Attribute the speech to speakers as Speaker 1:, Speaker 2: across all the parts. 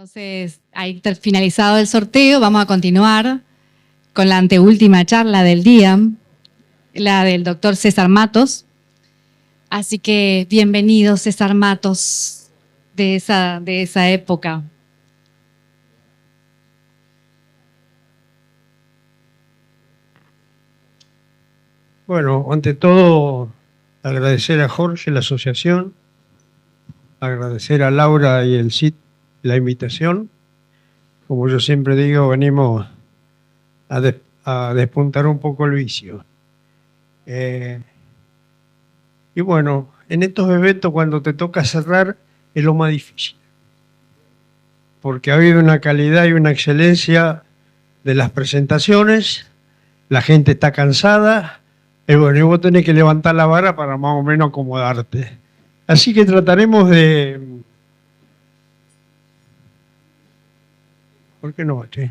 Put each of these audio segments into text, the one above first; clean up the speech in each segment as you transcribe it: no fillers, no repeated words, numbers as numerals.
Speaker 1: Entonces, ahí finalizado el sorteo, vamos a continuar con la anteúltima charla del día, la del doctor César Matos. Así que bienvenido, César Matos, de esa época.
Speaker 2: Bueno, ante todo, agradecer a Jorge, la asociación, agradecer a Laura y el CIT la invitación. Como yo siempre digo, venimos a despuntar un poco el vicio. Y bueno, en estos eventos cuando te toca cerrar es lo más difícil, porque ha habido una calidad y una excelencia de las presentaciones, la gente está cansada, y bueno, y vos tenés que levantar la vara para más o menos acomodarte. Así que trataremos de... ¿Por qué no, che?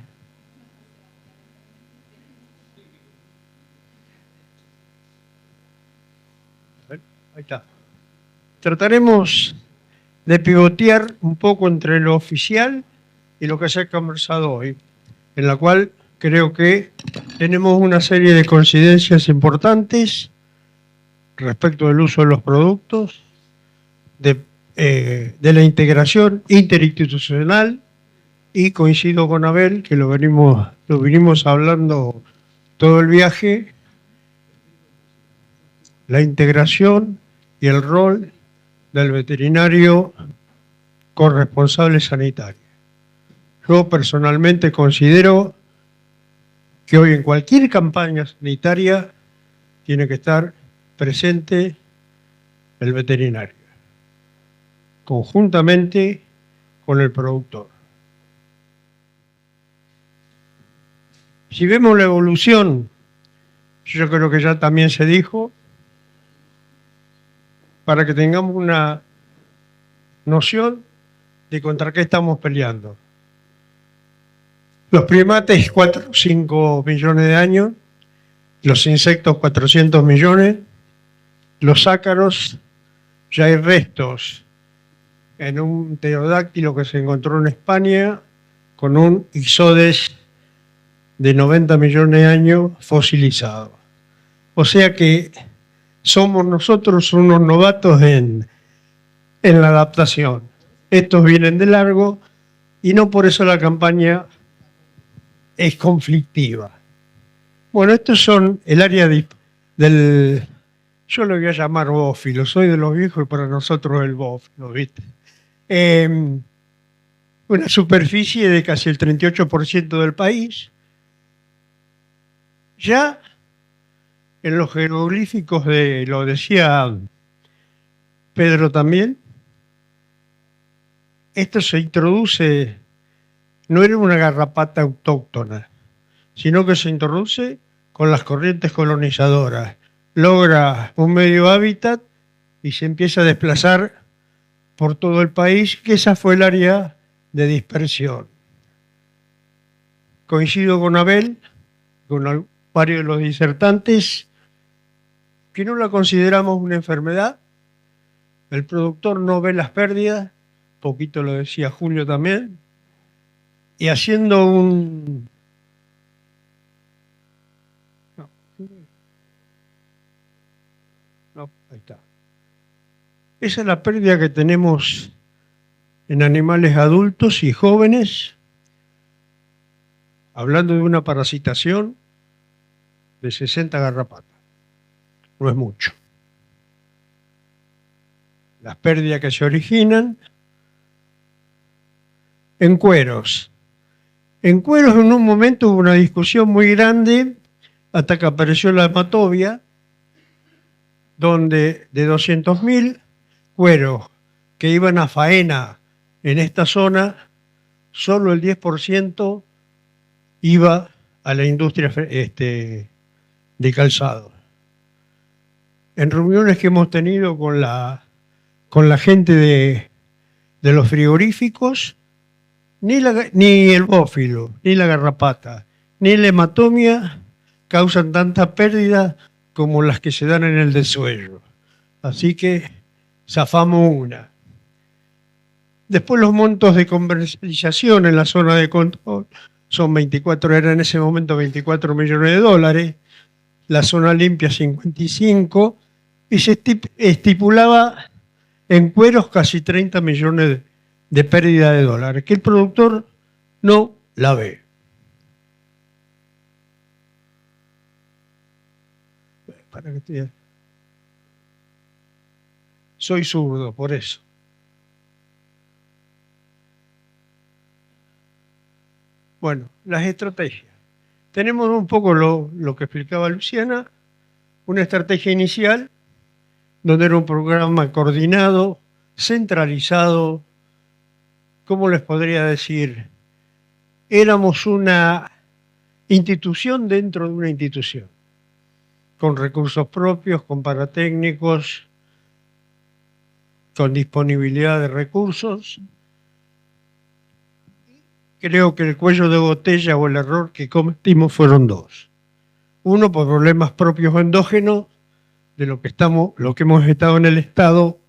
Speaker 2: Ahí está. Trataremos de pivotear un poco entre lo oficial y lo que se ha conversado hoy, en la cual creo que tenemos una serie de coincidencias importantes respecto del uso de los productos, de la integración interinstitucional, y coincido con Abel, que lo vinimos hablando todo el viaje, la integración y el rol del veterinario corresponsable sanitario. Yo personalmente considero que hoy en cualquier campaña sanitaria tiene que estar presente el veterinario, conjuntamente con el productor. Si vemos la evolución, yo creo que ya también se dijo, para que tengamos una noción de contra qué estamos peleando. Los primates, 4 o 5 millones de años, los insectos, 400 millones, los ácaros, ya hay restos en un pterodáctilo que se encontró en España con un ixodes de 90 millones de años fosilizado. O sea que somos nosotros unos novatos en la adaptación. Estos vienen de largo y no por eso la campaña es conflictiva. Bueno, estos son el área del... Yo lo voy a llamar bófilo, soy de los viejos y para nosotros el bófilo, ¿viste? Una superficie de casi el 38% del país. Ya en los jeroglíficos lo decía Pedro también, esto se introduce, no era una garrapata autóctona, sino que se introduce con las corrientes colonizadoras. Logra un medio hábitat y se empieza a desplazar por todo el país, que esa fue el área de dispersión. Coincido con Abel, con varios de los disertantes, que no la consideramos una enfermedad. El productor no ve las pérdidas, poquito lo decía Julio también, y haciendo un... No, ahí está. Esa es la pérdida que tenemos en animales adultos y jóvenes, hablando de una parasitación de 60 garrapatas. No es mucho. Las pérdidas que se originan en cueros. En cueros en un momento hubo una discusión muy grande hasta que apareció la hematobia, donde de 200.000 cueros que iban a faena en esta zona, solo el 10% iba a la industria de calzado. En reuniones que hemos tenido con la gente de los frigoríficos, ni el bófilo, ni la garrapata, ni la hematomia causan tanta pérdida como las que se dan en el desuello. Así que zafamos una. Después los montos de comercialización en la zona de control son 24, eran en ese momento 24 millones de dólares, la zona limpia 55, y se estipulaba en cueros casi 30 millones de pérdida de dólares, que el productor no la ve. Para que te... Soy zurdo, por eso. Bueno, las estrategias. Tenemos un poco lo que explicaba Luciana, una estrategia inicial, donde era un programa coordinado, centralizado. ¿Cómo les podría decir? Éramos una institución dentro de una institución, con recursos propios, con paratécnicos, con disponibilidad de recursos. Creo que el cuello de botella o el error que cometimos fueron dos. Uno, por problemas propios endógenos, de lo que hemos estado en el Estado,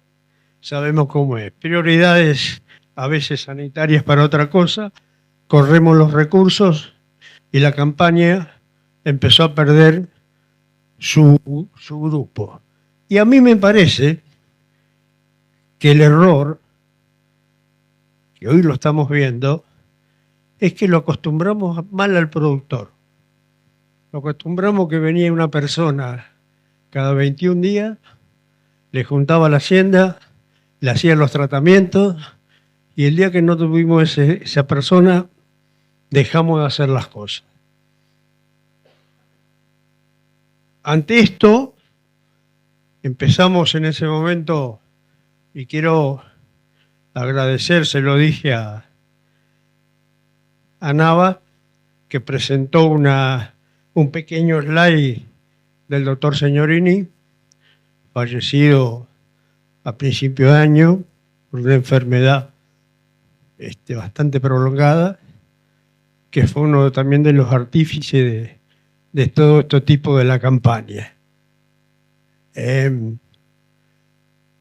Speaker 2: sabemos cómo es. Prioridades a veces sanitarias para otra cosa, corremos los recursos y la campaña empezó a perder su grupo. Y a mí me parece que el error, que hoy lo estamos viendo, es que lo acostumbramos mal al productor. Lo acostumbramos que venía una persona cada 21 días, le juntaba la hacienda, le hacía los tratamientos, y el día que no tuvimos esa persona, dejamos de hacer las cosas. Ante esto, empezamos en ese momento, y quiero agradecer, se lo dije a Nava, que presentó un pequeño slide del doctor Signorini, fallecido a principio de año por una enfermedad bastante prolongada, que fue uno también de los artífices de todo este tipo de la campaña.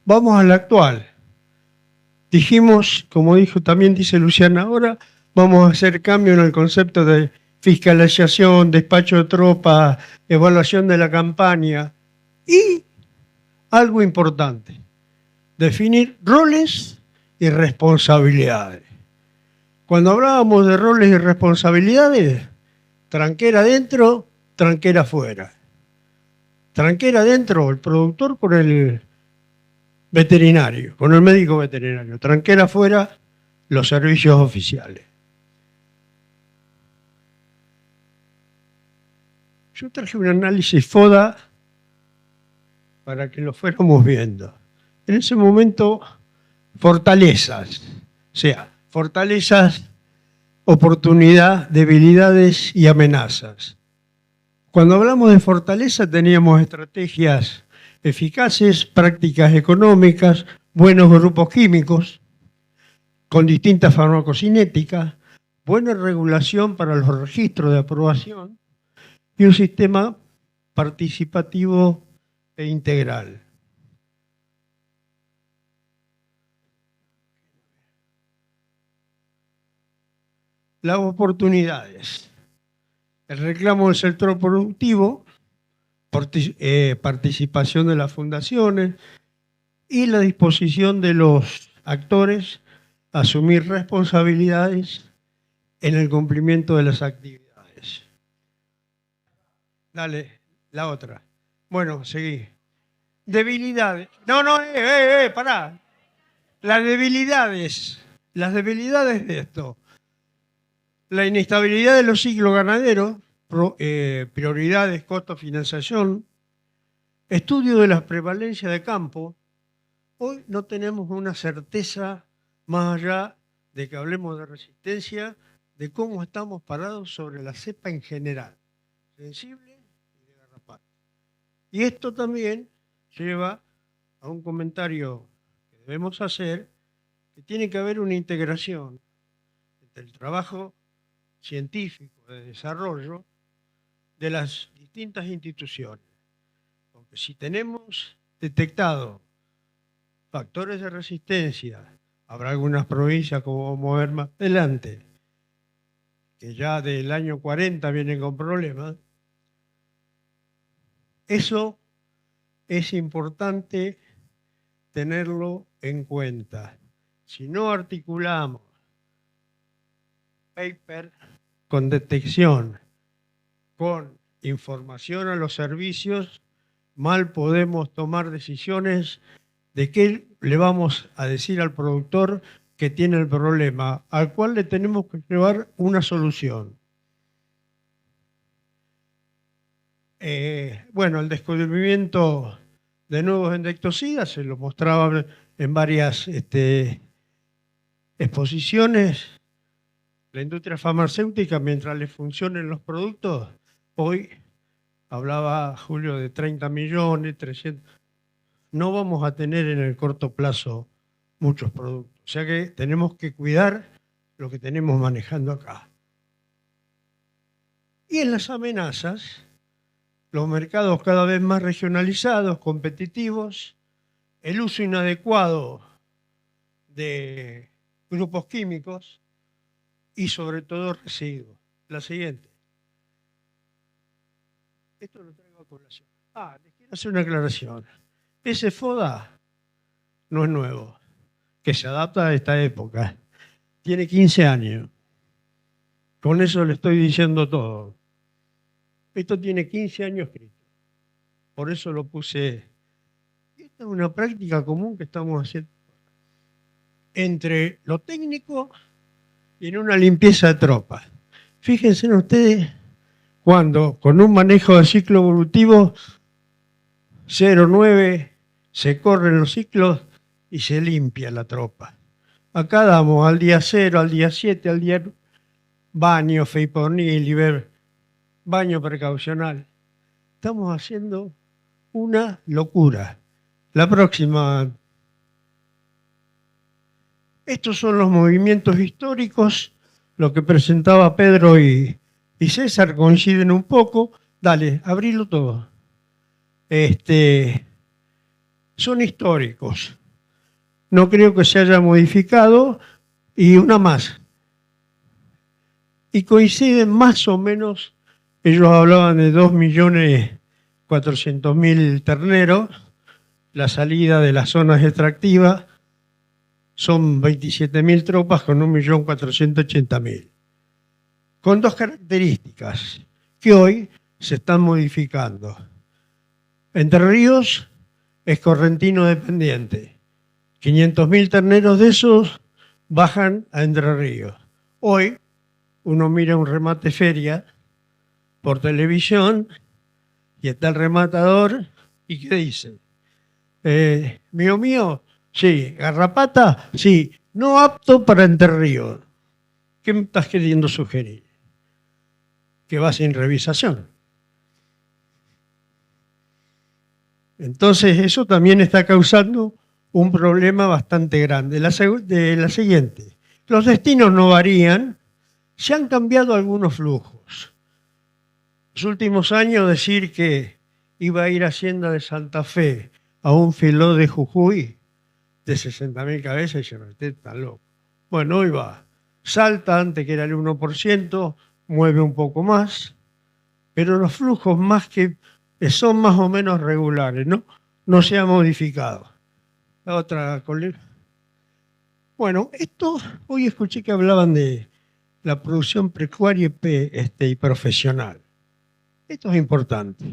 Speaker 2: Vamos a la actual. Dijimos, como también dice Luciana ahora, vamos a hacer cambio en el concepto de fiscalización, despacho de tropas, evaluación de la campaña y algo importante, definir roles y responsabilidades. Cuando hablábamos de roles y responsabilidades, tranquera adentro, tranquera afuera. Tranquera adentro, el productor con el veterinario, con el médico veterinario. Tranquera afuera, los servicios oficiales. Yo traje un análisis FODA para que lo fuéramos viendo. En ese momento, fortalezas, o sea, fortalezas, oportunidad, debilidades y amenazas. Cuando hablamos de fortaleza teníamos estrategias eficaces, prácticas económicas, buenos grupos químicos, con distintas farmacocinéticas, buena regulación para los registros de aprobación y un sistema participativo e integral. Las oportunidades. El reclamo del sector productivo, participación de las fundaciones y la disposición de los actores a asumir responsabilidades en el cumplimiento de las actividades. Dale, la otra. Bueno, seguí. Debilidades. No, pará. Las debilidades de esto. La inestabilidad de los ciclos ganaderos, prioridades, costo, financiación, estudio de la prevalencia de campo. Hoy no tenemos una certeza más allá de que hablemos de resistencia, de cómo estamos parados sobre la cepa en general, sensible y de garrapata. Y esto también lleva a un comentario que debemos hacer, que tiene que haber una integración entre el trabajo científico de desarrollo de las distintas instituciones. Porque si tenemos detectado factores de resistencia Habrá algunas provincias, como vamos a ver más adelante, que ya del año 40 vienen con problemas. Eso es importante tenerlo en cuenta. Si no articulamos paper con detección, con información a los servicios, mal podemos tomar decisiones de qué le vamos a decir al productor que tiene el problema, al cual le tenemos que llevar una solución. Bueno, el descubrimiento de nuevos endectocidas se lo mostraba en varias exposiciones. La industria farmacéutica, mientras le funcionen los productos, hoy hablaba Julio de 30 millones, 300. No vamos a tener en el corto plazo muchos productos. O sea que tenemos que cuidar lo que tenemos manejando acá. Y en las amenazas, los mercados cada vez más regionalizados, competitivos, el uso inadecuado de grupos químicos y sobre todo residuos. La siguiente. Esto lo traigo a colación. Les quiero hacer una aclaración. Ese FODA no es nuevo, que se adapta a esta época. Tiene 15 años. Con eso le estoy diciendo todo. Esto tiene 15 años escrito. Por eso lo puse. Esta es una práctica común que estamos haciendo entre lo técnico y en una limpieza de tropas. Fíjense en ustedes cuando con un manejo de ciclo evolutivo 0,9 se corren los ciclos y se limpia la tropa. Acá damos al día 0, al día 7, al día baño, feiponil, baño precaucional. Estamos haciendo una locura. La próxima. Estos son los movimientos históricos, lo que presentaba Pedro y César coinciden un poco. Dale, abrilo todo. Son históricos. No creo que se haya modificado. Y una más. Y coinciden más o menos, ellos hablaban de 2.400.000 terneros, la salida de las zonas extractivas son 27.000 tropas con 1.480.000. Con dos características que hoy se están modificando. Entre Ríos es correntino dependiente. 500.000 terneros de esos bajan a Entre Ríos. Hoy uno mira un remate feria por televisión y está el rematador y ¿qué dice? Mío, sí. Garrapata, sí. No apto para Entre Ríos. ¿Qué me estás queriendo sugerir? Que va sin revisación. Entonces eso también está causando un problema bastante grande. La siguiente. Los destinos no varían. Se han cambiado algunos flujos. Los últimos años decir que iba a ir Hacienda de Santa Fe a un filó de Jujuy de 60.000 cabezas y dijeron, usted está loco. Bueno, hoy va. Salta, antes que era el 1%, mueve un poco más, pero los flujos son más o menos regulares, no se ha modificado. La otra colega. Bueno, hoy escuché que hablaban de la producción pecuaria y profesional. Esto es importante.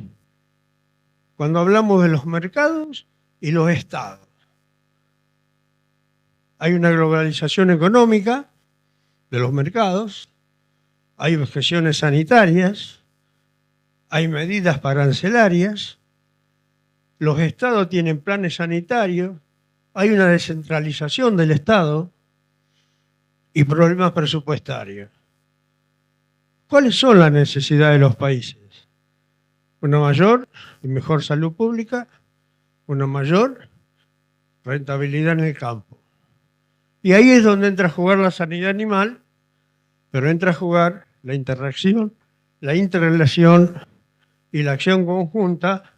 Speaker 2: Cuando hablamos de los mercados y los estados, hay una globalización económica de los mercados, hay objeciones sanitarias, hay medidas arancelarias, los estados tienen planes sanitarios, hay una descentralización del Estado y problemas presupuestarios. ¿Cuáles son las necesidades de los países? Una mayor y mejor salud pública, una mayor rentabilidad en el campo. Y ahí es donde entra a jugar la sanidad animal, pero entra a jugar la interrelación y la acción conjunta,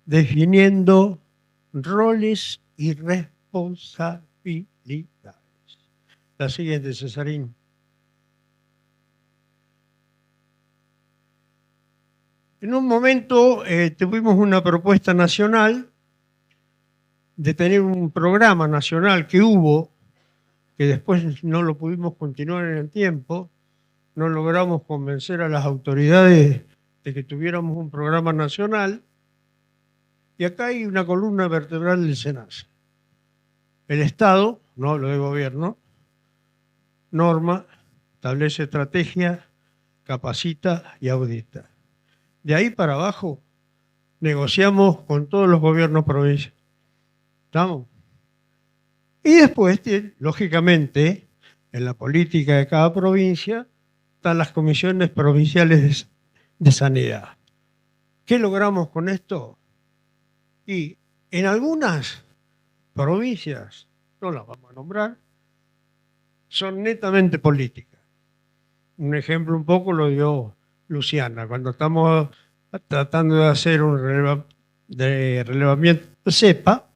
Speaker 2: definiendo roles y responsabilidades. La siguiente, Cesarín. En un momento tuvimos una propuesta nacional de tener un programa nacional que hubo, que después no lo pudimos continuar en el tiempo, no logramos convencer a las autoridades de que tuviéramos un programa nacional, y acá hay una columna vertebral del SENASA. El Estado, no hablo de gobierno, norma, establece estrategia, capacita y audita. De ahí para abajo negociamos con todos los gobiernos provinciales. ¿Estamos? Y después, lógicamente, en la política de cada provincia están las comisiones provinciales de sanidad. ¿Qué logramos con esto? Y en algunas provincias, no las vamos a nombrar, son netamente políticas. Un ejemplo un poco lo dio Luciana. Cuando estamos tratando de hacer un relevamiento de cepa,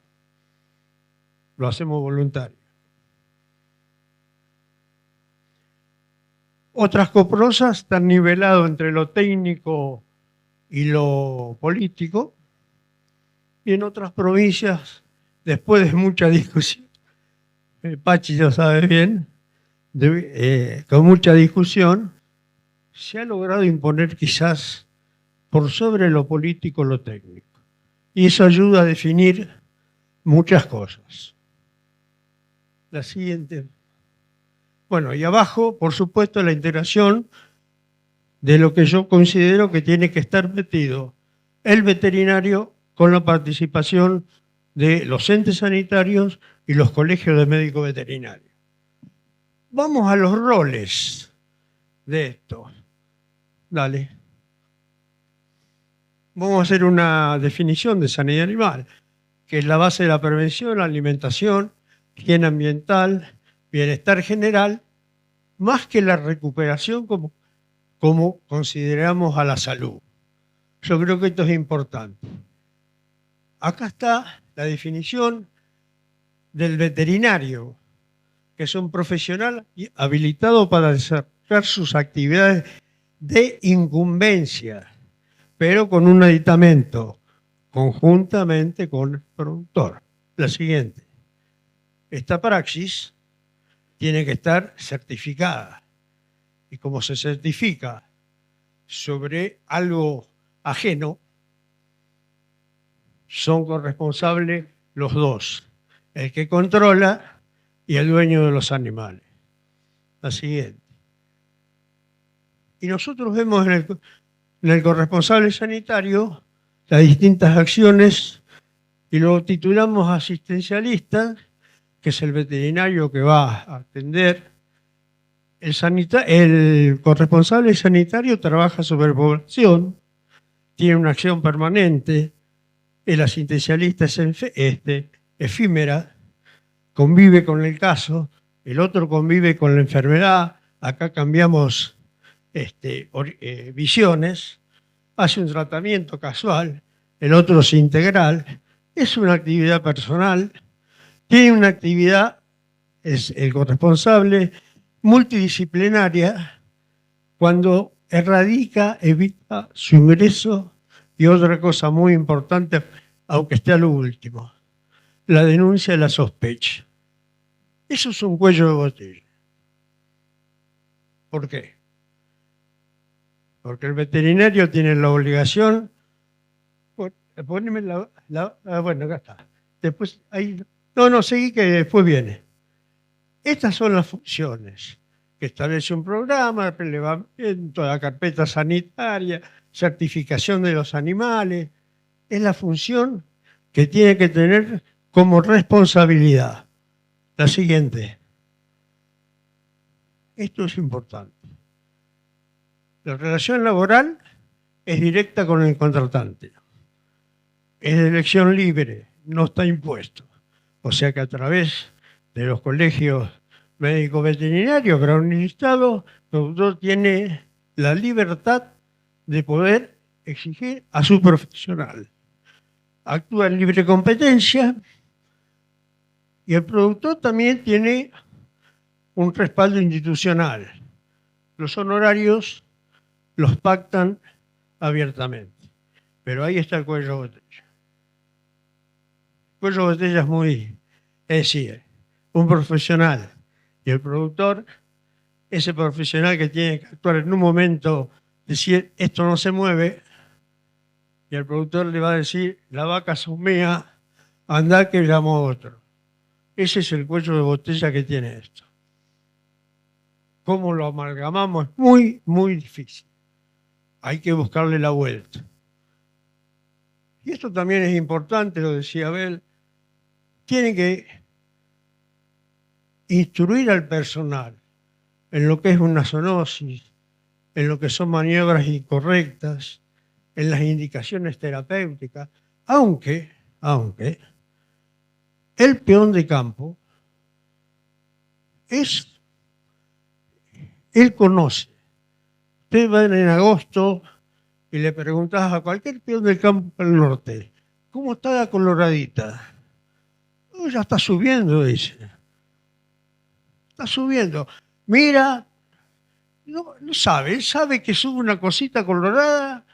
Speaker 2: lo hacemos voluntario. Otras coprosas están niveladas entre lo técnico y lo político, y en otras provincias, después de mucha discusión, Pachi lo sabe bien, con mucha discusión, se ha logrado imponer quizás por sobre lo político lo técnico. Y eso ayuda a definir muchas cosas. La siguiente. Bueno, y abajo, por supuesto, la integración de lo que yo considero que tiene que estar metido el veterinario con la participación de los entes sanitarios y los colegios de médicos veterinarios. Vamos a los roles de esto. Dale. Vamos a hacer una definición de sanidad animal, que es la base de la prevención, la alimentación, higiene ambiental, bienestar general, más que la recuperación como consideramos a la salud. Yo creo que esto es importante. Acá está la definición del veterinario, que es un profesional habilitado para desarrollar sus actividades de incumbencia, pero con un aditamento, conjuntamente con el productor. La siguiente. Esta praxis tiene que estar certificada. Y como se certifica sobre algo ajeno, son corresponsables los dos, el que controla y el dueño de los animales. La siguiente. Y nosotros vemos en el corresponsable sanitario las distintas acciones y lo titulamos asistencialista, que es el veterinario que va a atender. El corresponsable sanitario trabaja sobre población, tiene una acción permanente. El asistencialista es efímera, convive con el caso, el otro convive con la enfermedad. Acá cambiamos visiones, hace un tratamiento casual, el otro es integral, es una actividad personal, tiene una actividad, es el corresponsable, multidisciplinaria, cuando erradica, evita su ingreso, y otra cosa muy importante, aunque esté a lo último, la denuncia de la sospecha. Eso es un cuello de botella. ¿Por qué? Porque el veterinario tiene la obligación. Poneme bueno, acá está. Después, ahí. No, seguí que después viene. Estas son las funciones que establece un programa, relevamiento de la carpeta sanitaria, certificación de los animales. Es la función que tiene que tener como responsabilidad. La siguiente. Esto es importante. La relación laboral es directa con el contratante. Es de elección libre, no está impuesto. O sea que a través de los colegios médicos veterinarios, pero un listado, el productor tiene la libertad de poder exigir a su profesional. Actúa en libre competencia y el productor también tiene un respaldo institucional. Los honorarios los pactan abiertamente, pero ahí está el cuello de botella. El cuello de botella es muy, es decir, un profesional y el productor, ese profesional que tiene que actuar en un momento, decir esto no se mueve, y el productor le va a decir la vaca es mía, andá que llamo a otro. Ese es el cuello de botella que tiene esto. ¿Cómo lo amalgamamos? Es muy, muy difícil. Hay que buscarle la vuelta. Y esto también es importante, lo decía Abel, tiene que instruir al personal en lo que es una zoonosis, en lo que son maniobras incorrectas, en las indicaciones terapéuticas, aunque el peón de campo él conoce. Usted va en agosto y le preguntas a cualquier peón del campo del norte, ¿cómo está la coloradita? Oh, ya está subiendo, dice. Está subiendo. Mira, no sabe que sube una cosita colorada.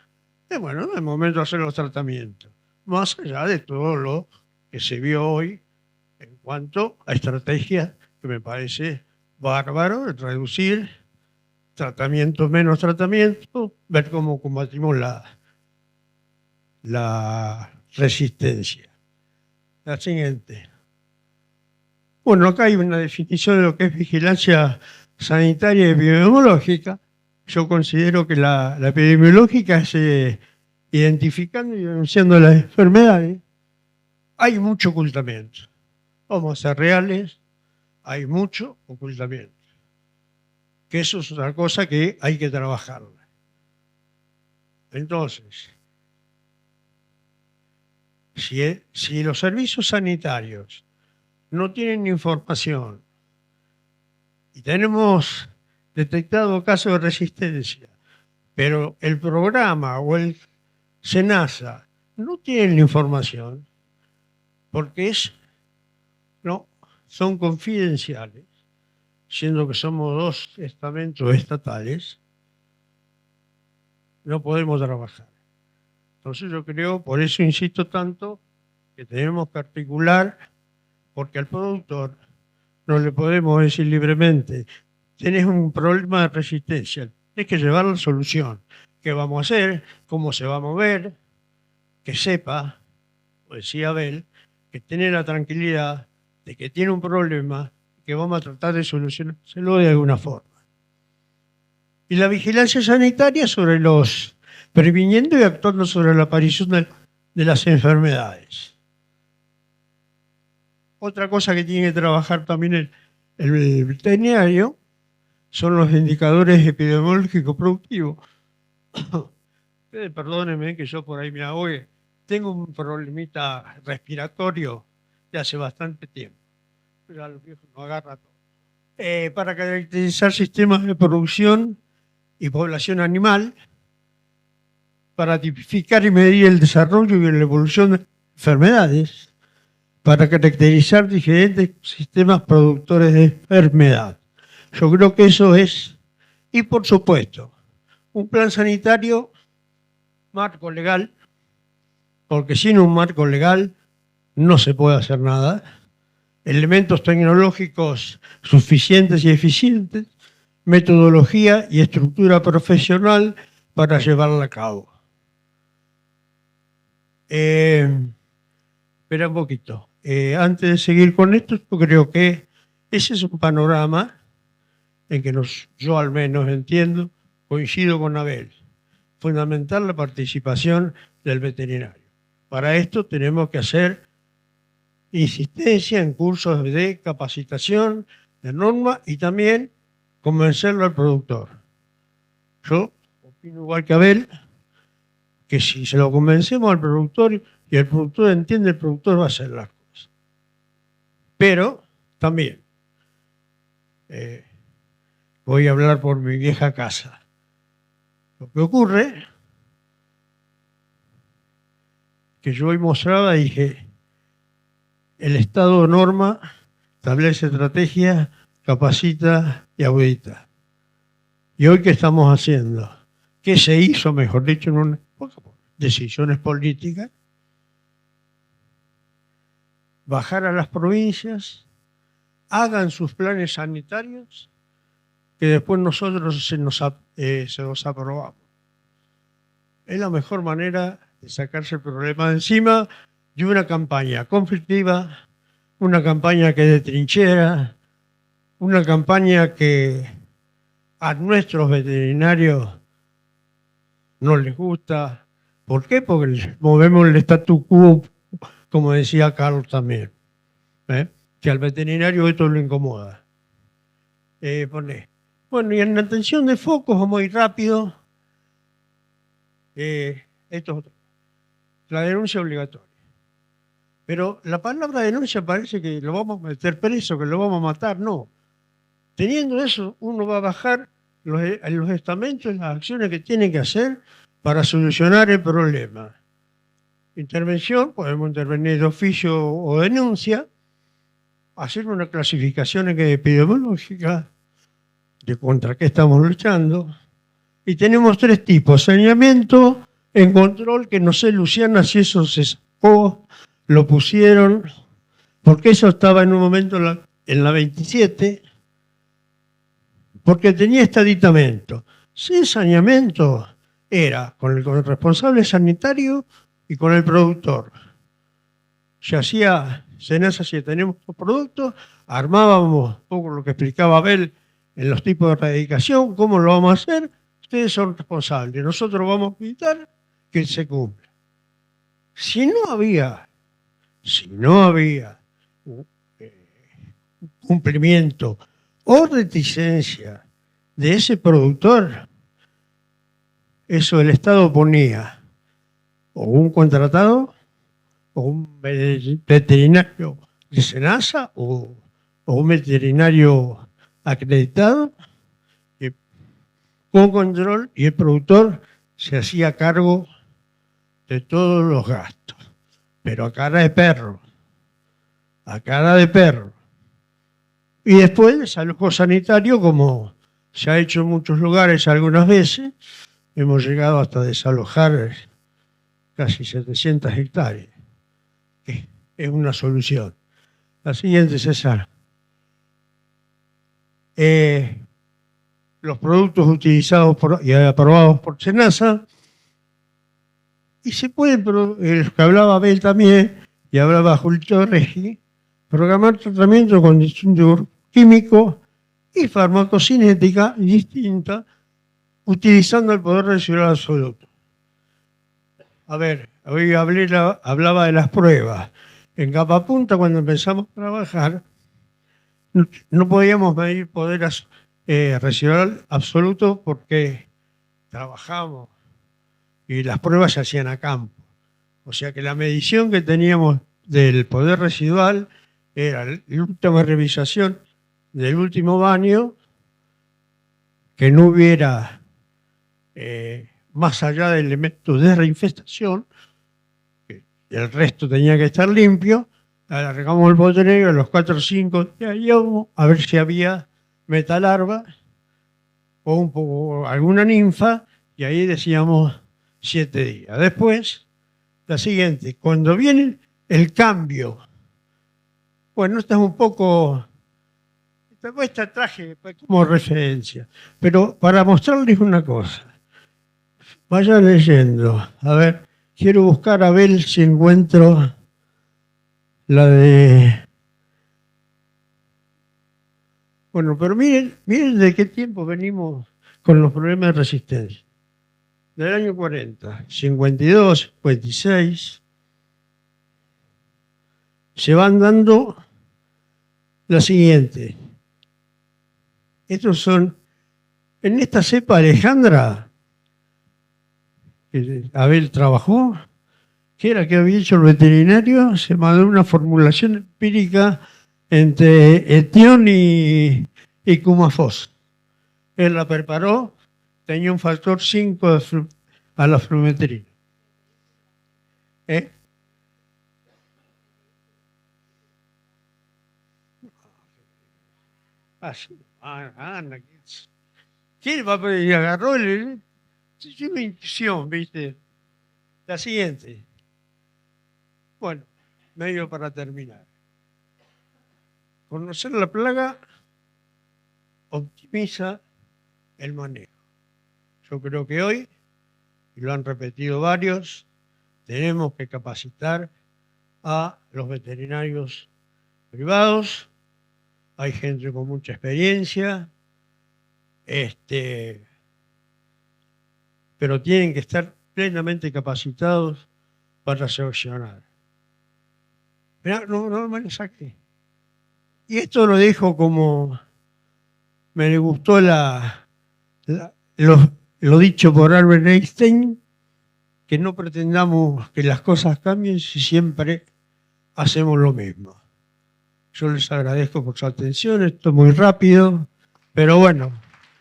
Speaker 2: Bueno, no es momento de hacer los tratamientos. Más allá de todo lo que se vio hoy en cuanto a estrategias que me parece bárbaro, de reducir tratamiento menos tratamiento, ver cómo combatimos la resistencia. La siguiente. Bueno, acá hay una definición de lo que es vigilancia sanitaria y epidemiológica. Yo considero que la epidemiológica es identificando y denunciando las enfermedades. Hay mucho ocultamiento. Vamos a ser reales, hay mucho ocultamiento. Que eso es otra cosa que hay que trabajar. Entonces, si los servicios sanitarios no tienen información y tenemos detectado casos de resistencia, pero el programa o el SENASA no tienen la información porque son confidenciales, siendo que somos dos estamentos estatales, no podemos trabajar. Entonces yo creo, por eso insisto tanto, que tenemos que articular, porque al productor no le podemos decir libremente, tenés un problema de resistencia, tenés que llevar la solución. ¿Qué vamos a hacer? ¿Cómo se va a mover? Que sepa, como decía Abel, que tiene la tranquilidad de que tiene un problema que vamos a tratar de solucionárselo de alguna forma. Y la vigilancia sanitaria previniendo y actuando sobre la aparición de las enfermedades. Otra cosa que tiene que trabajar también el veterinario son los indicadores epidemiológicos productivos. Perdónenme que yo por ahí me ahogue. Tengo un problemita respiratorio de hace bastante tiempo. Ya los viejos no agarra todo. Para caracterizar sistemas de producción y población animal, para tipificar y medir el desarrollo y la evolución de enfermedades, para caracterizar diferentes sistemas productores de enfermedad. Yo creo que eso es, y por supuesto, un plan sanitario, marco legal, porque sin un marco legal no se puede hacer nada, elementos tecnológicos suficientes y eficientes, metodología y estructura profesional para llevarla a cabo. Espera un poquito. Antes de seguir con esto, yo creo que ese es un panorama en que yo al menos entiendo, coincido con Abel. Fundamental la participación del veterinario. Para esto tenemos que hacer insistencia en cursos de capacitación, de norma y también convencerlo al productor. Yo opino igual que Abel, que si se lo convencemos al productor y el productor entiende, el productor va a hacer las cosas. Pero también voy a hablar por mi vieja casa. Lo que ocurre que yo hoy mostraba, dije, el Estado norma, establece estrategias capacita y audita. ¿Y hoy qué estamos haciendo? ¿Qué se hizo, mejor dicho, en una época? Decisiones políticas? Bajar a las provincias, hagan sus planes sanitarios, que después nosotros se los aprobamos. Es la mejor manera de sacarse el problema de encima de una campaña conflictiva, una campaña que de trinchera, una campaña que a nuestros veterinarios no les gusta. ¿Por qué? Porque movemos el statu quo, como decía Carlos también, que al veterinario esto lo incomoda. Bueno, y en la atención de focos, vamos a ir rápido. La denuncia obligatoria. Pero la palabra denuncia parece que lo vamos a meter preso, que lo vamos a matar. No. Teniendo eso, uno va a bajar los estamentos, las acciones que tiene que hacer para solucionar el problema. Intervención, podemos intervenir de oficio o denuncia, hacer una clasificación epidemiológica de contra qué estamos luchando. Y tenemos 3 tipos: saneamiento, en control, que no sé, Luciana, si eso se sacó, lo pusieron, porque eso estaba en un momento en la 27, porque tenía este aditamento. Sin saneamiento era con el responsable sanitario y con el productor. Senasa, si tenemos los productos, armábamos un poco lo que explicaba Abel en los tipos de erradicación, cómo lo vamos a hacer. Ustedes son responsables, nosotros vamos a evitar que se cumpla. Si no había cumplimiento o reticencia de ese productor, eso el Estado ponía o un contratado o un veterinario de Senasa o un veterinario acreditado con control, y el productor se hacía cargo de todos los gastos, pero a cara de perro. Y después el desalojo sanitario, como se ha hecho en muchos lugares algunas veces, hemos llegado hasta desalojar casi 700 hectáreas, que es una solución. La siguiente, César. Los productos utilizados y aprobados por Senasa, y se puede, el que hablaba Abel también, y hablaba Julio Regi, programar tratamiento con distintos químicos y farmacocinética distinta, utilizando el poder residual absoluto. A ver, hoy hablaba de las pruebas. En Capapunta, cuando empezamos a trabajar, no podíamos medir poder residual absoluto porque trabajamos y las pruebas se hacían a campo. O sea que la medición que teníamos del poder residual era la última revisación del último baño, que no hubiera más allá de elementos de reinfestación, que el resto tenía que estar limpio. Alargamos el bote negro a los 4 o 5 días a ver si había metalarva o alguna ninfa, y ahí decíamos 7 días. Después, la siguiente, cuando viene el cambio, bueno, esta es un poco, esta traje como referencia, pero para mostrarles una cosa, vayan leyendo. A ver, quiero buscar a ver si encuentro la de... Bueno, pero miren de qué tiempo venimos con los problemas de resistencia. Del año 40, 52, 56, se van dando la siguiente. Estos son, en esta cepa Alejandra, que Abel trabajó, que era que había hecho el veterinario, se mandó una formulación empírica entre etión y cumafos. Él la preparó, tenía un factor 5 a la flumetrina. Así, Ana, ¿quién va a pedir? Y agarró el... Sí, mi intuición, ¿viste? La siguiente. Bueno, medio para terminar. Conocer la plaga optimiza el manejo. Yo creo que hoy, y lo han repetido varios, tenemos que capacitar a los veterinarios privados. Hay gente con mucha experiencia, pero tienen que estar plenamente capacitados para seleccionar. Mirá, no me lo saqué. Y esto lo dejo como me gustó lo dicho por Albert Einstein, que no pretendamos que las cosas cambien si siempre hacemos lo mismo. Yo les agradezco por su atención, esto es muy rápido, pero bueno,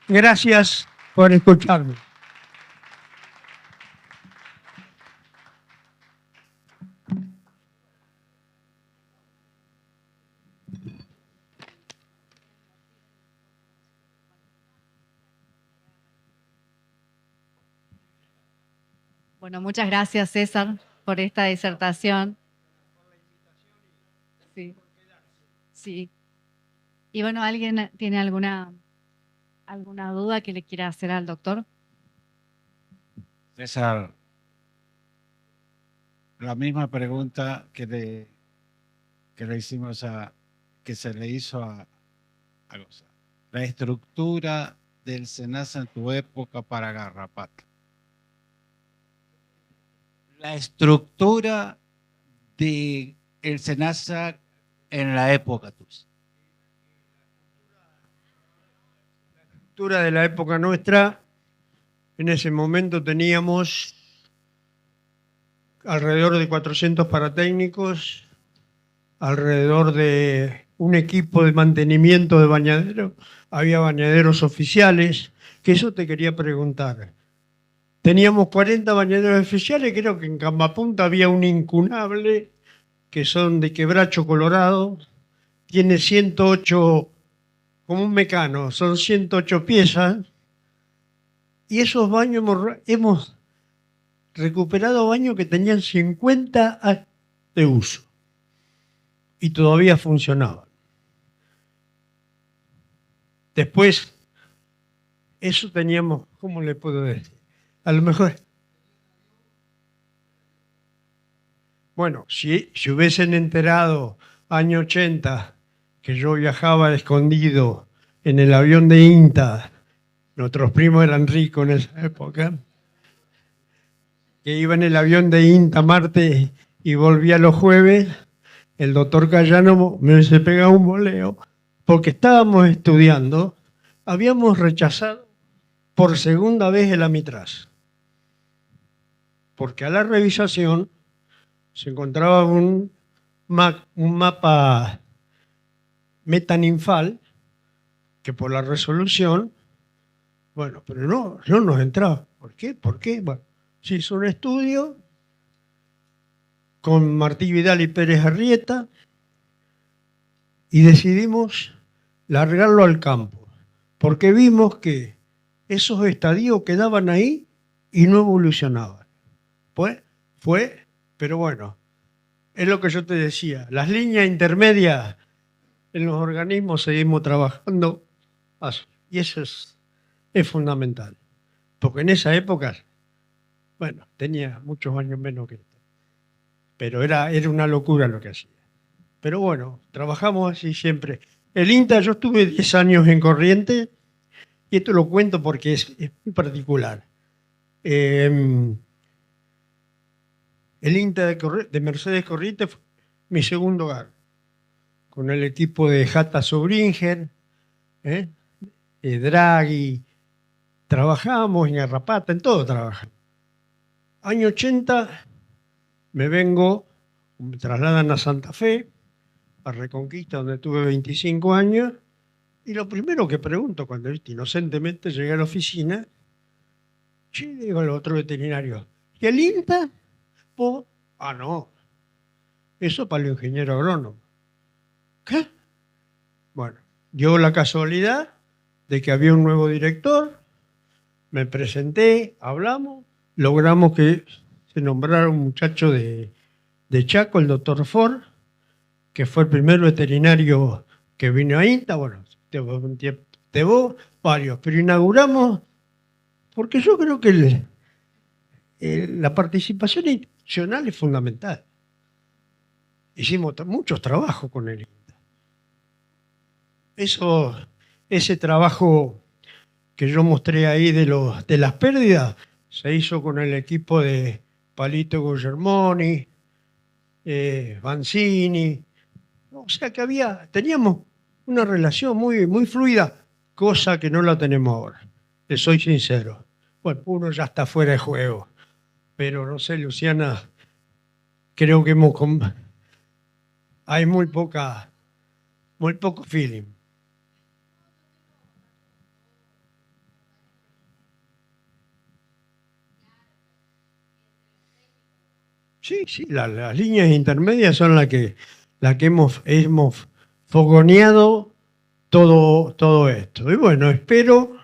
Speaker 2: gracias por escucharme.
Speaker 1: Bueno, muchas gracias, César, por esta disertación. Sí. Sí. Y bueno, ¿alguien tiene alguna duda que le quiera hacer al doctor?
Speaker 3: César, la misma pregunta que le hicimos que se le hizo a Gonzalo. La estructura del SENASA en tu época para Garrapata. La estructura del SENASA en la época tuya.
Speaker 2: La estructura de la época nuestra, en ese momento teníamos alrededor de 400 paratécnicos, alrededor de un equipo de mantenimiento de bañaderos, había bañaderos oficiales, que eso te quería preguntar. Teníamos 40 bañaderos oficiales, creo que en Cambapunta había un incunable, que son de Quebracho Colorado, tiene 108, como un mecano, son 108 piezas, y esos baños hemos recuperado baños que tenían 50 años de uso y todavía funcionaban. Después, eso teníamos, ¿cómo le puedo decir? A lo mejor, bueno, si hubiesen enterado año 80 que yo viajaba escondido en el avión de INTA, nuestros primos eran ricos en esa época, que iba en el avión de INTA martes y volvía los jueves, el doctor Cayano me hubiese pegado un boleo, porque estábamos estudiando, habíamos rechazado por segunda vez el Amitraz, porque a la revisación se encontraba un mapa metaninfal que por la resolución, bueno, pero no nos entraba. ¿Por qué? Bueno, se hizo un estudio con Martí Vidal y Pérez Arrieta y decidimos largarlo al campo, porque vimos que esos estadios quedaban ahí y no evolucionaban. Pero bueno, es lo que yo te decía, las líneas intermedias en los organismos seguimos trabajando así, y eso es fundamental, porque en esa época, bueno, tenía muchos años menos que esto, pero era una locura lo que hacía. Pero bueno, trabajamos así siempre. El INTA, yo estuve 10 años en Corrientes, y esto lo cuento porque es muy particular. El INTA de Mercedes Corrientes fue mi segundo hogar, con el equipo de Jata Sobringer, Draghi, trabajamos en Garrapata, en todo trabajamos. Año 80 me trasladan a Santa Fe, a Reconquista, donde tuve 25 años, y lo primero que pregunto cuando inocentemente llegué a la oficina, digo al otro veterinario, ¿y el INTA? No, eso para el ingeniero agrónomo. ¿Qué? Bueno, dio la casualidad de que había un nuevo director, me presenté, hablamos, logramos que se nombrara un muchacho de Chaco, el doctor Ford, que fue el primer veterinario que vino a INTA, bueno, llevó varios, pero inauguramos, porque yo creo que la participación institucional es fundamental. Hicimos muchos trabajos con el INTA. Ese trabajo que yo mostré ahí de las pérdidas se hizo con el equipo de Palito Guillermoni, Banzini. O sea que teníamos una relación muy, muy fluida, cosa que no la tenemos ahora. Le soy sincero. Bueno, uno ya está fuera de juego. Pero no sé, Luciana, creo que hay muy poco feeling. Sí, las líneas intermedias son las que hemos fogoneado todo esto. Y bueno, espero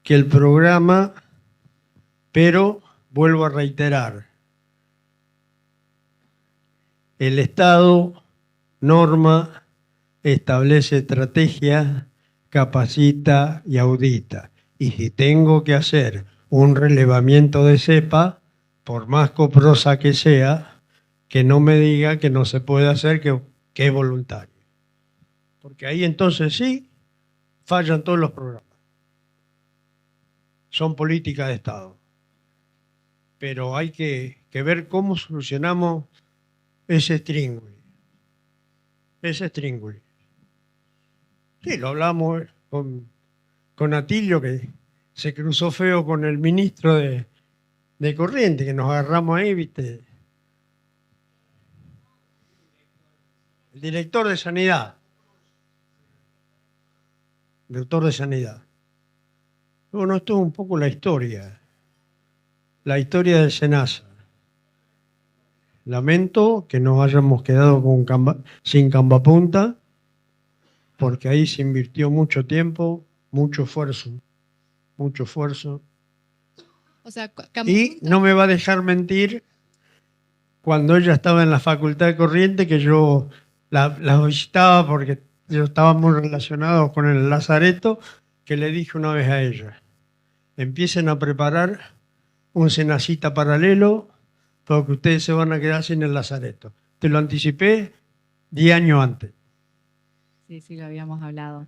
Speaker 2: que el programa, pero vuelvo a reiterar, el Estado norma, establece estrategia, capacita y audita. Y si tengo que hacer un relevamiento de cepa, por más coprosa que sea, que no me diga que no se puede hacer, que es voluntario. Porque ahí entonces sí fallan todos los programas. Son políticas de Estado. Pero hay que ver cómo solucionamos ese stringui. Sí, lo hablamos con Atilio, que se cruzó feo con el ministro de Corriente, que nos agarramos ahí, ¿viste? El director de Sanidad. Director de Sanidad. Bueno, esto es un poco la historia del SENASA. Lamento que nos hayamos quedado sin Cambapunta, porque ahí se invirtió mucho tiempo, mucho esfuerzo.
Speaker 1: O sea,
Speaker 2: Y no me va a dejar mentir cuando ella estaba en la Facultad de Corrientes, que yo la visitaba porque yo estaba muy relacionado con el Lazareto, que le dije una vez a ella: empiecen a preparar un Senacita paralelo porque ustedes se van a quedar sin el Lazareto. Te lo anticipé 10 años antes.
Speaker 1: Sí, lo habíamos hablado.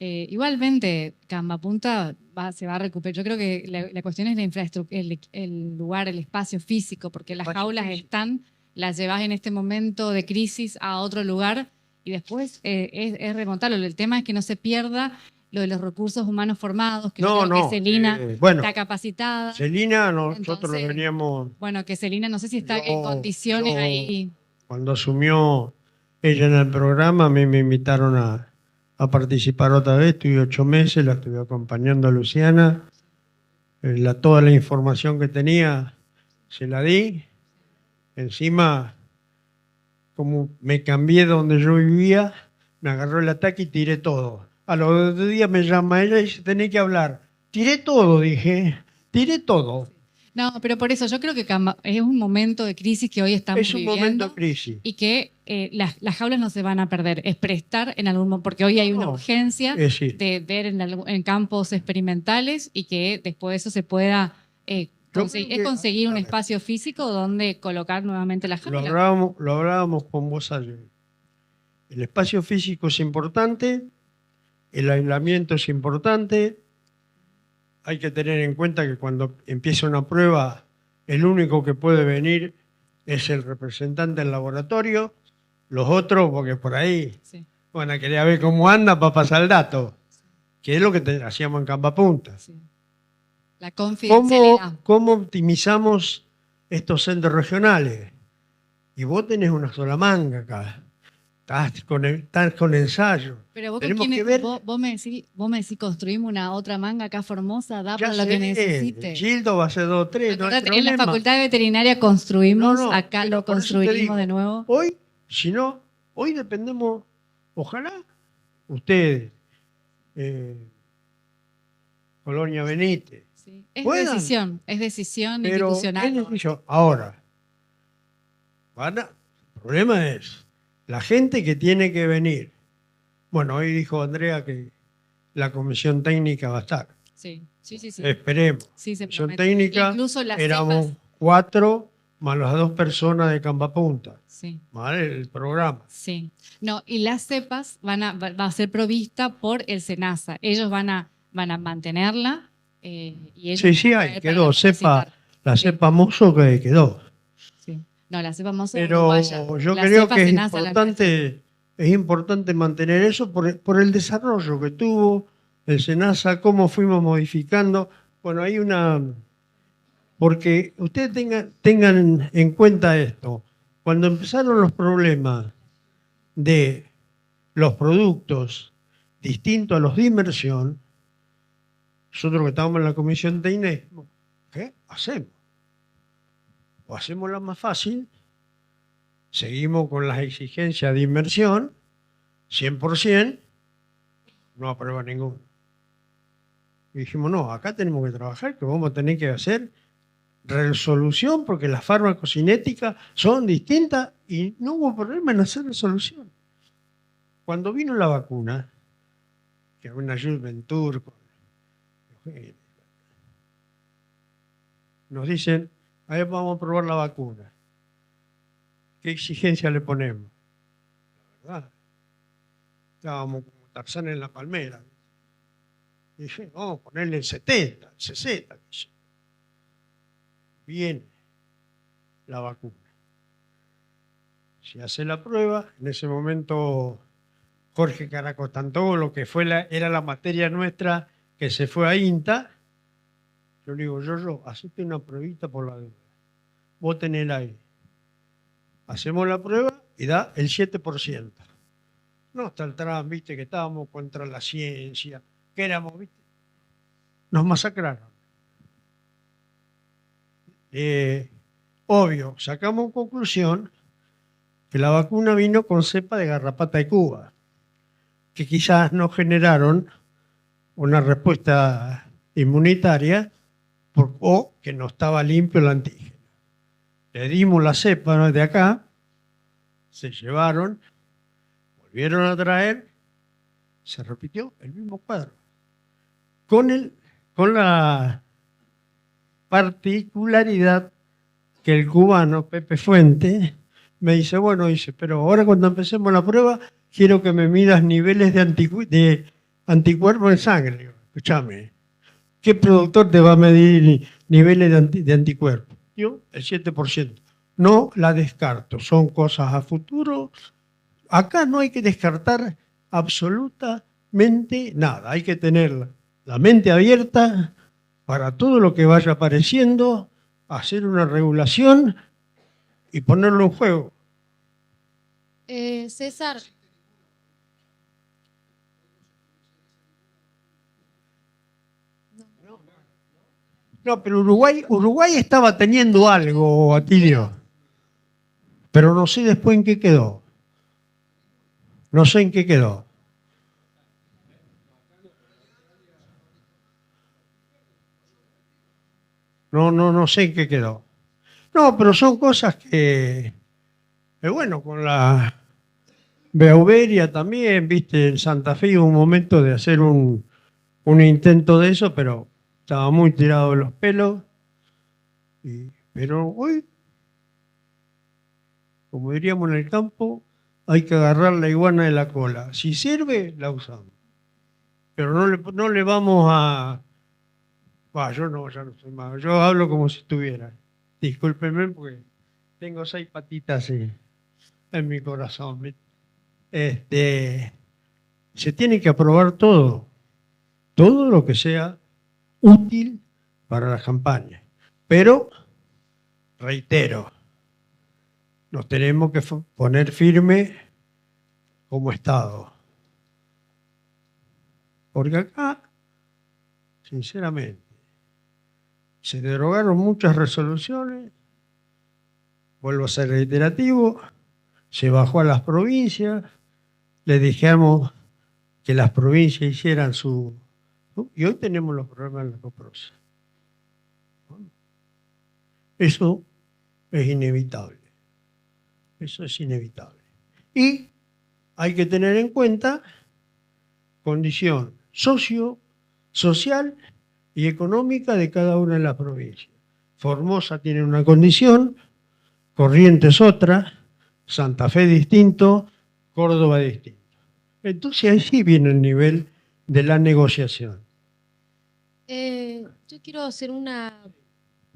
Speaker 1: Igualmente, Cambapunta se va a recuperar. Yo creo que la cuestión es la infraestructura, el lugar, el espacio físico, porque las jaulas están, las llevas en este momento de crisis a otro lugar y después es remontarlo. El tema es que no se pierda lo de los recursos humanos formados, que yo creo que Celina está capacitada.
Speaker 2: Celina, nosotros lo veníamos...
Speaker 1: Bueno, que Celina no sé si está en condiciones ahí.
Speaker 2: Cuando asumió ella en el programa, a mí me invitaron a participar otra vez, estuve 8 meses, la estuve acompañando a Luciana, toda la información que tenía se la di. Encima, como me cambié de donde yo vivía, me agarró el ataque y tiré todo. A los 2 días me llama ella y dice: tenés que hablar. Tiré todo, dije, tiré todo.
Speaker 1: No, pero por eso yo creo que es un momento de crisis que hoy estamos viviendo.
Speaker 2: Es un momento de crisis.
Speaker 1: Y que las jaulas no se van a perder. Es prestar en algún momento, porque hoy hay una urgencia de ver en campos experimentales y que después de eso se pueda conseguir un espacio físico donde colocar nuevamente las jaulas.
Speaker 2: Lo hablábamos con vos ayer. El espacio físico es importante, el aislamiento es importante. Hay que tener en cuenta que cuando empieza una prueba, el único que puede venir es el representante del laboratorio. Los otros, porque por ahí van a querer ver cómo anda para pasar el dato, que es lo que hacíamos en Cambapunta.
Speaker 1: Sí. La confidencialidad.
Speaker 2: ¿Cómo optimizamos estos centros regionales? Y vos tenés una sola manga acá. Estás con ensayo.
Speaker 1: Pero vos me decís, construimos una otra manga acá Formosa, da para lo que necesite.
Speaker 2: Gildo va a ser 2 o 3. No hay problema.
Speaker 1: En la Facultad de Veterinaria construimos, acá lo construimos de nuevo.
Speaker 2: Hoy dependemos, ojalá, ustedes, Colonia Benítez.
Speaker 1: Sí. Es
Speaker 2: Puedan,
Speaker 1: decisión
Speaker 2: pero
Speaker 1: institucional.
Speaker 2: es decisión. Ahora, el problema es la gente que tiene que venir. Bueno, hoy dijo Andrea que la comisión técnica va a estar.
Speaker 1: Sí.
Speaker 2: Esperemos.
Speaker 1: Sí, se
Speaker 2: Comisión
Speaker 1: promete.
Speaker 2: técnica,
Speaker 1: Incluso las
Speaker 2: éramos
Speaker 1: cepas.
Speaker 2: 4 más las 2 personas de Campapunta.
Speaker 1: Sí.
Speaker 2: ¿Vale? El programa.
Speaker 1: Sí. No, y las cepas va a ser provista por el SENASA. Ellos van a mantenerla. Y ellos
Speaker 2: Sí,
Speaker 1: van a
Speaker 2: hay,
Speaker 1: traer
Speaker 2: quedó
Speaker 1: para capacitar.
Speaker 2: la
Speaker 1: Sí.
Speaker 2: cepa Mozo que quedó.
Speaker 1: Sí. No, la cepa mozo
Speaker 2: Pero
Speaker 1: uruguaya.
Speaker 2: yo
Speaker 1: La
Speaker 2: creo
Speaker 1: cepa
Speaker 2: que es
Speaker 1: SENASA, la nuestra.
Speaker 2: importante mantener eso por el desarrollo que tuvo el SENASA, cómo fuimos modificando. Bueno, hay porque ustedes tengan en cuenta esto. Cuando empezaron los problemas de los productos distintos a los de inmersión, nosotros que estábamos en la comisión técnica, ¿qué hacemos? O hacemos la más fácil, seguimos con las exigencias de inmersión, 100%, no aprueba ninguno. Y dijimos, no, acá tenemos que trabajar, que vamos a tener que hacer resolución, porque las farmacocinéticas son distintas y no hubo problema en hacer resolución. Cuando vino la vacuna, que era una Jules Venture, nos dicen, a ver, vamos a probar la vacuna. ¿Qué exigencia le ponemos? La verdad, estábamos como Tarzán en la palmera. Y dije, vamos a ponerle el 70, el 60. Viene la vacuna. Se hace la prueba, en ese momento Jorge Caracostantó, que era la materia nuestra que se fue a INTA, yo le digo, yo, hacete una pruebita por la duda. Vos tenés el aire. Hacemos la prueba y da el 7%. No hasta el Trump, viste, que estábamos contra la ciencia, que éramos, viste. Nos masacraron. Obvio, sacamos en conclusión que la vacuna vino con cepa de garrapata de Cuba, que quizás no generaron una respuesta inmunitaria o que no estaba limpio el antígeno. Le dimos la cepa de acá, se llevaron, volvieron a traer, se repitió el mismo cuadro. Con la particularidad que el cubano Pepe Fuente me dice, pero ahora cuando empecemos la prueba quiero que me midas niveles de anticuerpos en sangre. Digo, escúchame, ¿qué productor te va a medir niveles de anticuerpos? Yo, el 7%. No la descarto, son cosas a futuro. Acá no hay que descartar absolutamente nada, hay que tener la mente abierta para todo lo que vaya apareciendo, hacer una regulación y ponerlo en juego.
Speaker 1: César.
Speaker 2: No, pero Uruguay estaba teniendo algo, Atilio, pero no sé después en qué quedó. No sé en qué quedó. No sé en qué quedó. No, pero son cosas que bueno, con la Beauveria también, viste, en Santa Fe hubo un momento de hacer un intento de eso, pero estaba muy tirado de los pelos. Pero hoy, como diríamos en el campo, hay que agarrar la iguana de la cola. Si sirve, la usamos. Pero no le vamos a... yo no soy más. Yo hablo como si estuviera. Discúlpenme porque tengo 6 patitas en mi corazón. Se tiene que aprobar todo lo que sea útil para las campañas. Pero, reitero, nos tenemos que poner firme como Estado. Porque acá, sinceramente, se derogaron muchas resoluciones, vuelvo a ser reiterativo, se bajó a las provincias, le dijimos que las provincias hicieran su... ¿no? Y hoy tenemos los problemas de la coprosa. Eso es inevitable. Eso es inevitable. Y hay que tener en cuenta condición social y económica de cada una de las provincias. Formosa tiene una condición, Corrientes otra, Santa Fe distinto, Córdoba distinto. Entonces ahí sí viene el nivel de la negociación.
Speaker 4: Yo quiero hacer una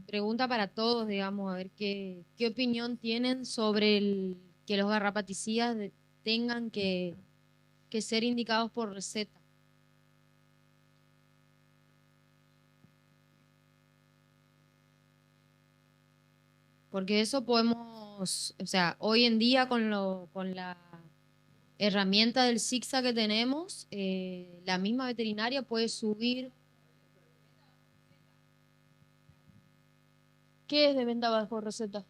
Speaker 4: pregunta para todos, digamos, a ver qué opinión tienen sobre que los garrapaticidas tengan que ser indicados por receta. Porque eso podemos, o sea, hoy en día con la herramienta del ZIGZAG que tenemos, la misma veterinaria puede subir. ¿Qué es de venta bajo receta?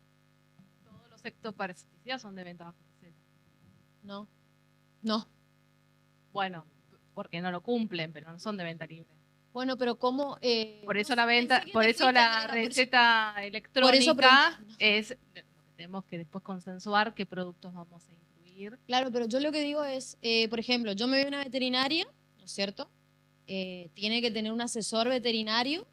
Speaker 1: Todos los ectoparasiticidas son de venta bajo receta.
Speaker 4: No.
Speaker 1: Bueno, porque no lo cumplen, pero no son de venta libre.
Speaker 4: Bueno, pero ¿cómo?
Speaker 1: Por eso la venta, por eso la receta electrónica es lo que tenemos que después consensuar qué productos vamos a incluir.
Speaker 4: Claro, pero yo lo que digo es, por ejemplo, yo me voy a una veterinaria, ¿no es cierto? Tiene que tener un asesor veterinario.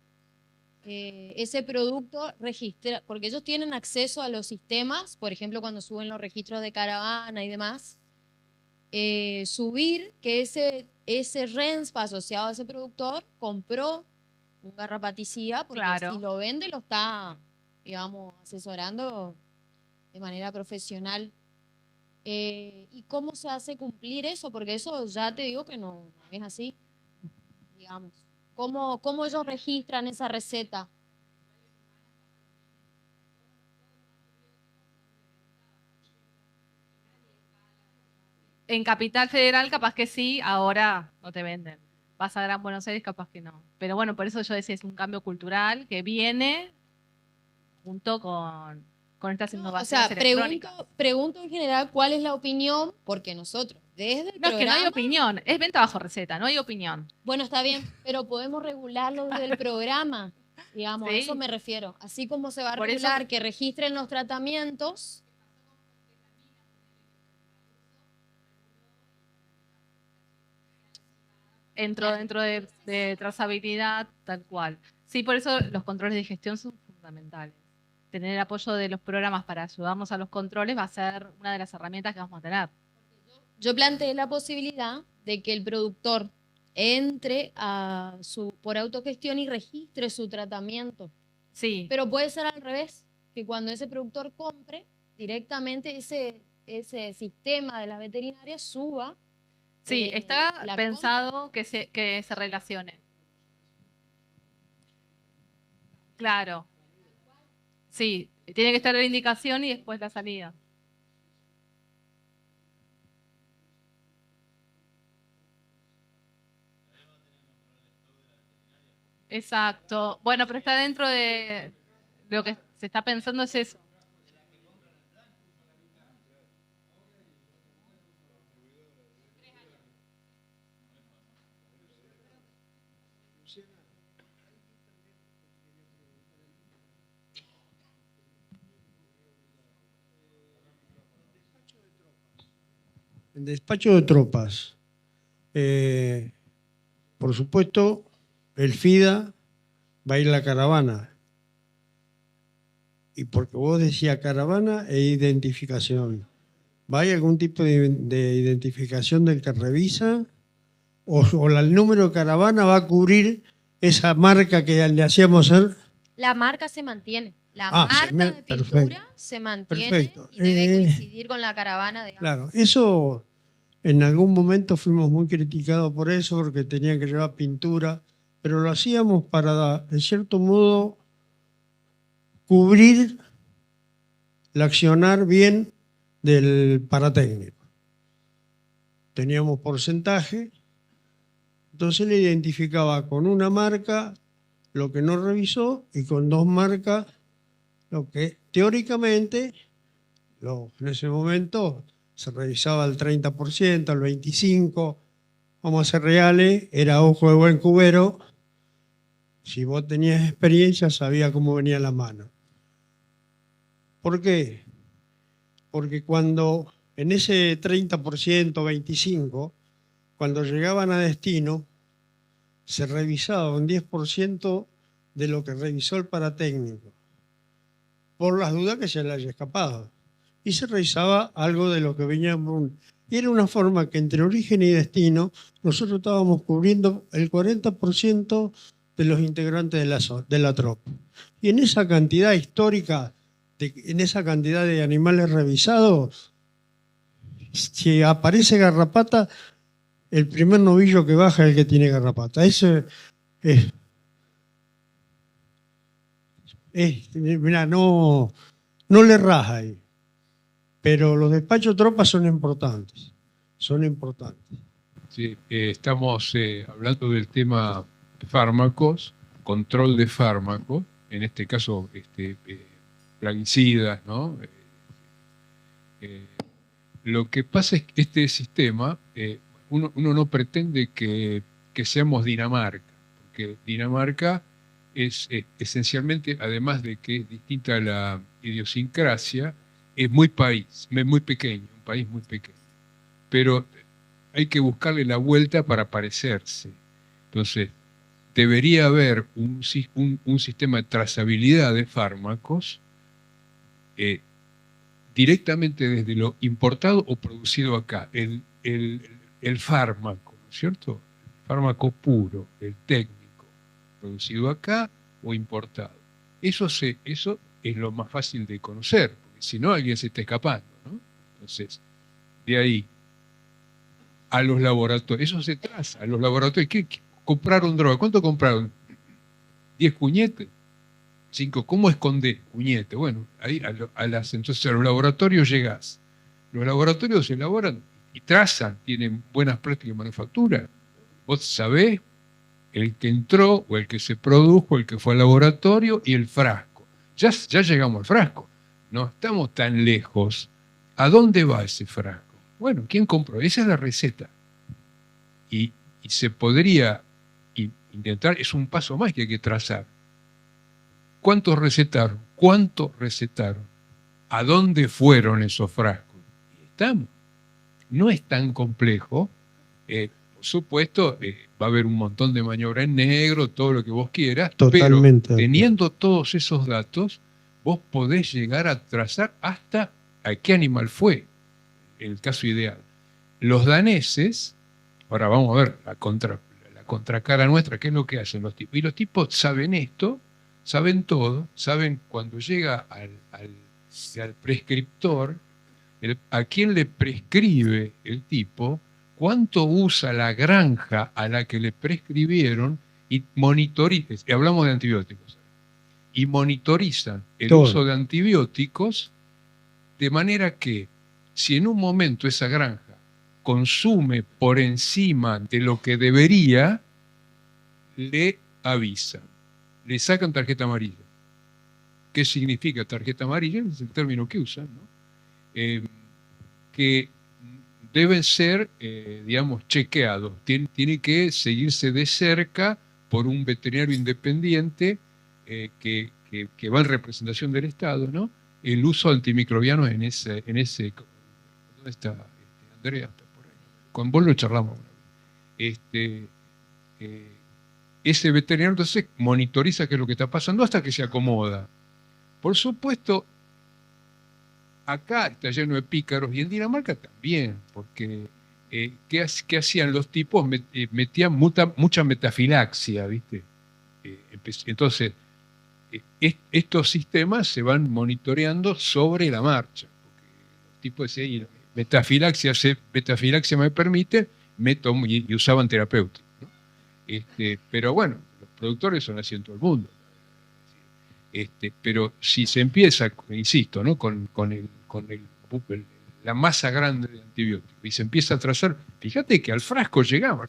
Speaker 4: Ese producto registra, porque ellos tienen acceso a los sistemas, por ejemplo, cuando suben los registros de caravana y demás, subir que ese RENSPA asociado a ese productor compró un garrapaticida, porque
Speaker 1: claro,
Speaker 4: si lo vende lo está, digamos, asesorando de manera profesional. ¿Y cómo se hace cumplir eso? Porque eso ya te digo que no es así, digamos. ¿Cómo ellos registran esa receta?
Speaker 1: En Capital Federal capaz que sí, ahora no te venden. Vas a Gran Buenos Aires capaz que no. Pero bueno, por eso yo decía, es un cambio cultural que viene junto con estas innovaciones electrónicas.
Speaker 4: Pregunto en general cuál es la opinión, porque nosotros desde el
Speaker 1: No,
Speaker 4: programa...
Speaker 1: es que no hay opinión, es venta bajo receta, no hay opinión.
Speaker 4: Bueno, está bien, pero podemos regularlo desde el programa, digamos,
Speaker 1: ¿Sí?
Speaker 4: a eso me refiero. Así como se va a
Speaker 1: Por
Speaker 4: regular
Speaker 1: eso...
Speaker 4: que registren los tratamientos...
Speaker 1: Entro dentro de trazabilidad, tal cual. Sí, por eso los controles de gestión son fundamentales. Tener el apoyo de los programas para ayudarnos a los controles va a ser una de las herramientas que vamos a tener.
Speaker 4: Yo planteé la posibilidad de que el productor entre por autogestión y registre su tratamiento.
Speaker 1: Sí.
Speaker 4: Pero puede ser al revés, que cuando ese productor compre, directamente ese sistema de la veterinaria suba.
Speaker 1: Sí, está pensado que se relacione. Claro. Sí, tiene que estar la indicación y después la salida. Exacto. Bueno, pero está dentro de lo que se está pensando es eso.
Speaker 2: En despacho de tropas, por supuesto, el FIDA va a ir a la caravana. Y porque vos decías caravana e identificación. ¿Va a ir algún tipo de identificación del que revisa? ¿O el número de caravana va a cubrir esa marca que le hacíamos hacer?
Speaker 4: La marca se mantiene. La marca de pintura se mantiene.
Speaker 2: Perfecto.
Speaker 4: Y debe coincidir con la caravana. Digamos.
Speaker 2: Claro, eso en algún momento fuimos muy criticados por eso, porque tenían que llevar pintura, pero lo hacíamos para, en cierto modo, cubrir el accionar bien del paratécnico. Teníamos porcentaje, entonces le identificaba con una marca lo que no revisó y con dos marcas lo que teóricamente en ese momento se revisaba al 30%, al 25%, vamos a ser reales, era ojo de buen cubero. Si vos tenías experiencia, sabía cómo venía la mano. ¿Por qué? Porque cuando en ese 30%, 25%, cuando llegaban a destino, se revisaba un 10% de lo que revisó el paratécnico, por las dudas que se le haya escapado. Y se revisaba algo de lo que venía. Y era una forma que entre origen y destino nosotros estábamos cubriendo el 40% de los integrantes de la tropa. Y en esa cantidad histórica, en esa cantidad de animales revisados, si aparece garrapata, el primer novillo que baja es el que tiene garrapata. Eso mira, no le raja ahí. Pero los despachos de tropas son importantes. Son importantes.
Speaker 5: Sí, estamos hablando del tema fármacos, control de fármacos, en este caso plaguicidas, ¿no? Lo que pasa es que este sistema, uno no pretende que seamos Dinamarca, porque Dinamarca es esencialmente, además de que es distinta a la idiosincrasia, es muy pequeño, un país muy pequeño. Pero hay que buscarle la vuelta para parecerse. Entonces, debería haber un sistema de trazabilidad de fármacos directamente desde lo importado o producido acá. El fármaco, ¿no es cierto? El fármaco puro, el técnico, producido acá o importado. Eso es lo más fácil de conocer, porque si no, alguien se está escapando, ¿no? Entonces, de ahí a los laboratorios, eso se traza, a los laboratorios. ¿Qué compraron droga? ¿Cuánto compraron? ¿10 cuñetes? 5. ¿Cómo escondés cuñete? Bueno, ahí entonces a los laboratorios llegás. Los laboratorios elaboran y trazan, tienen buenas prácticas de manufactura. Vos sabés el que entró o el que se produjo, el que fue al laboratorio y el frasco. Ya llegamos al frasco. No estamos tan lejos. ¿A dónde va ese frasco? Bueno, ¿quién compró? Esa es la receta. Y se podría intentar, es un paso más que hay que trazar. ¿Cuántos recetaron? ¿Cuántos recetaron? ¿A dónde fueron esos frascos? Y estamos. No es tan complejo. Por supuesto, va a haber un montón de maniobra en negro, todo lo que vos quieras.
Speaker 2: Totalmente.
Speaker 5: Pero teniendo todos esos datos, vos podés llegar a trazar hasta a qué animal fue. El caso ideal. Los daneses, ahora vamos a ver la contracara nuestra, qué es lo que hacen los tipos. Y los tipos saben esto, saben todo, saben cuando llega al prescriptor, a quién le prescribe el tipo, cuánto usa la granja a la que le prescribieron y monitorizan, hablamos de antibióticos, y monitorizan el
Speaker 2: todo.
Speaker 5: Uso de antibióticos de manera que si en un momento esa granja consume por encima de lo que debería, le avisan, le sacan tarjeta amarilla. ¿Qué significa tarjeta amarilla? Es el término que usan, ¿no? Que deben ser, digamos, chequeados. Tiene que seguirse de cerca por un veterinario independiente que va en representación del Estado, ¿no? El uso antimicrobiano en ese ¿dónde está Andrea? Está por ahí. Con vos lo charlamos una vez. Ese veterinario entonces monitoriza qué es lo que está pasando hasta que se acomoda. Por supuesto, acá está lleno de pícaros y en Dinamarca también, porque ¿qué hacían los tipos? Metían mucha metafilaxia, ¿viste? Entonces, estos sistemas se van monitoreando sobre la marcha. Porque los tipos decían, metafilaxia me permite, y usaban terapéuticos, ¿no? Pero bueno, los productores son así en todo el mundo. Pero si se empieza, insisto, ¿no? con la masa grande de antibióticos y se empieza a trazar, fíjate que al frasco llegamos.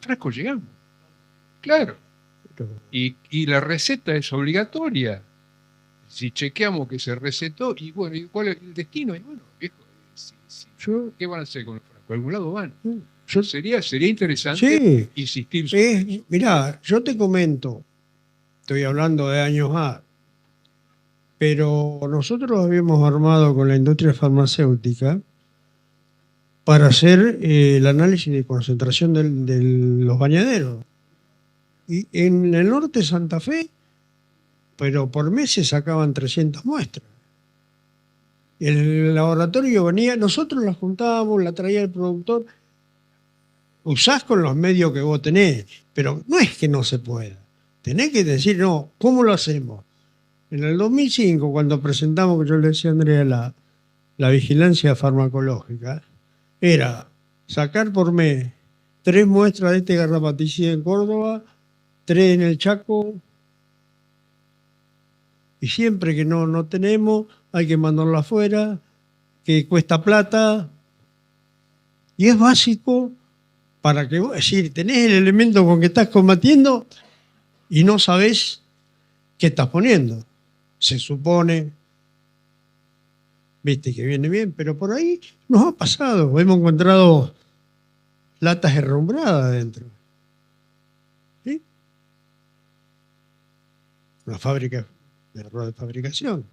Speaker 5: Claro. Y la receta es obligatoria. Si chequeamos que se recetó, y bueno, ¿y cuál es el destino? Y bueno, viejo, ¿qué van a hacer con el frasco? ¿A algún lado van? Sería interesante
Speaker 2: Sí,
Speaker 5: insistir sobre
Speaker 2: mirá, yo te comento, estoy hablando de años A, pero nosotros habíamos armado con la industria farmacéutica para hacer el análisis de concentración de los bañaderos. Y en el norte de Santa Fe, pero por mes se sacaban 300 muestras. El laboratorio venía, nosotros las juntábamos, la traía el productor, usás con los medios que vos tenés, pero no es que no se pueda. Tenés que decir, no, ¿cómo lo hacemos? En el 2005, cuando presentamos, que yo le decía a Andrea, la vigilancia farmacológica, era sacar por mes 3 muestras de este garrapaticida en Córdoba, 3 en el Chaco, y siempre que no tenemos, hay que mandarlo afuera, que cuesta plata, y es básico para que vos, es decir, tenés el elemento con que estás combatiendo y no sabés qué estás poniendo. Se supone, viste, que viene bien, pero por ahí nos ha pasado, hemos encontrado latas herrumbradas adentro. ¿Sí? Una fábrica de error de fabricación.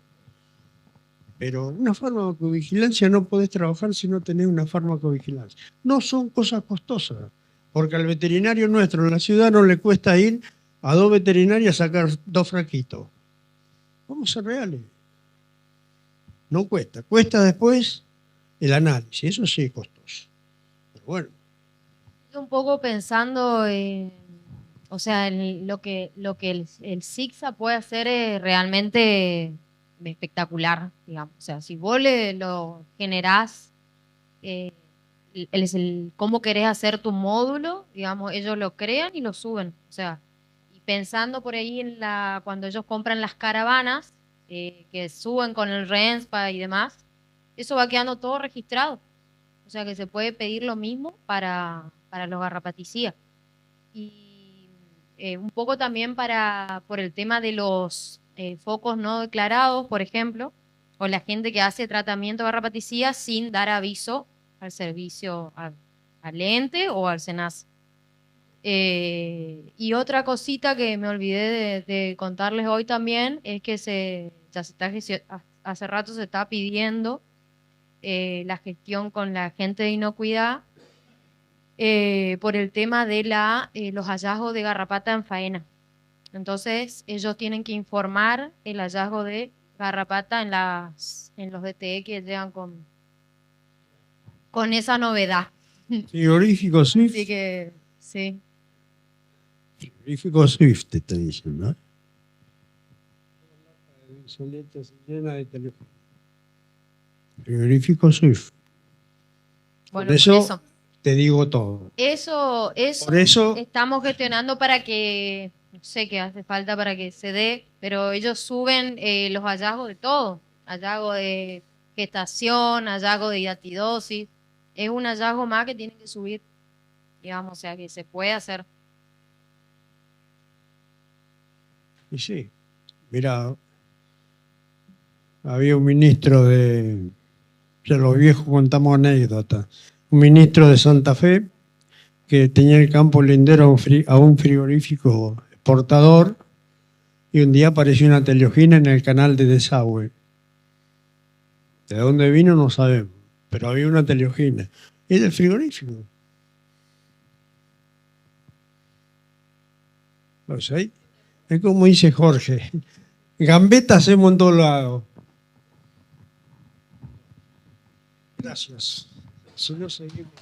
Speaker 2: Pero una farmacovigilancia no podés trabajar si no tenés una farmacovigilancia. No son cosas costosas, porque al veterinario nuestro en la ciudad no le cuesta ir a 2 veterinarios a sacar 2 fraquitos. Vamos a ser reales. No cuesta. Cuesta después el análisis. Eso sí es costoso. Pero bueno.
Speaker 4: Un poco pensando o sea, en lo que el SIGSA puede hacer es realmente espectacular, digamos. O sea, si vos lo generás, cómo querés hacer tu módulo, digamos, ellos lo crean y lo suben. O sea, y pensando por ahí cuando ellos compran las caravanas, que suben con el RENSPA y demás, eso va quedando todo registrado. O sea que se puede pedir lo mismo para los garrapaticidas. Y un poco también por el tema de los focos no declarados, por ejemplo, o la gente que hace tratamiento de garrapaticida sin dar aviso al servicio, al ente o al SENASA. Y otra cosita que me olvidé de contarles hoy también es que hace rato se está pidiendo la gestión con la gente de inocuidad por el tema de los hallazgos de garrapata en faena. Entonces, ellos tienen que informar el hallazgo de garrapata en los DTE que llegan con esa novedad.
Speaker 2: Frigorífico Swift.
Speaker 4: Así que, sí.
Speaker 2: Frigorífico Swift te está diciendo, ¿no? Frigorífico Swift.
Speaker 4: Bueno,
Speaker 2: Por eso te digo todo.
Speaker 4: Eso
Speaker 2: Por eso
Speaker 4: estamos gestionando para que, no sé qué hace falta para que se dé, pero ellos suben los hallazgos de todo. Hallazgo de gestación, hallazgo de hiatidosis. Es un hallazgo más que tienen que subir, digamos, o sea, que se puede hacer.
Speaker 2: Y sí, mira, había un ministro ya los viejos contamos anécdotas, un ministro de Santa Fe que tenía el campo lindero a un frigorífico exportador y un día apareció una teleogina en el canal de desagüe. ¿De dónde vino? No sabemos, pero había una teleogina. Es del frigorífico. ¿Lo sé? Es como dice Jorge, gambeta hacemos en todos lados. Gracias. Si no seguimos.